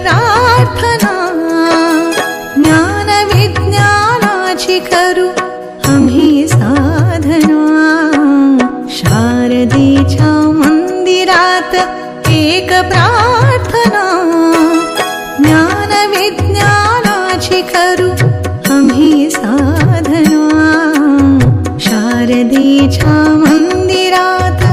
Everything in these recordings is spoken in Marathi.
प्रार्थना ज्ञान विज्ञानाची करू आम्ही साधना शारदेच्या मंदिरात एक प्रार्थना ज्ञान विज्ञानाची करू आम्ही साधना शारदेच्या मंदिरात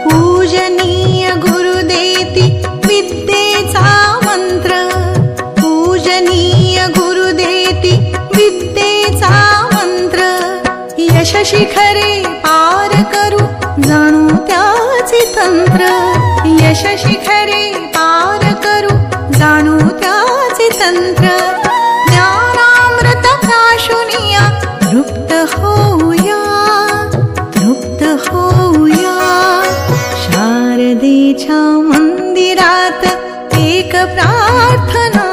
पूजनीय गुरुदेती विद्येचा मंत्र पूजनीय गुरुदेती विद्येचा मंत्र यश शिखरे पार करू जाणू त्याचे तंत्र यश शिखरे पार करू जाणू त्याचे तंत्र ज्ञानामृत प्राशुनिया तृप्त होऊया शारदेच्या मंदिरात एक प्रार्थना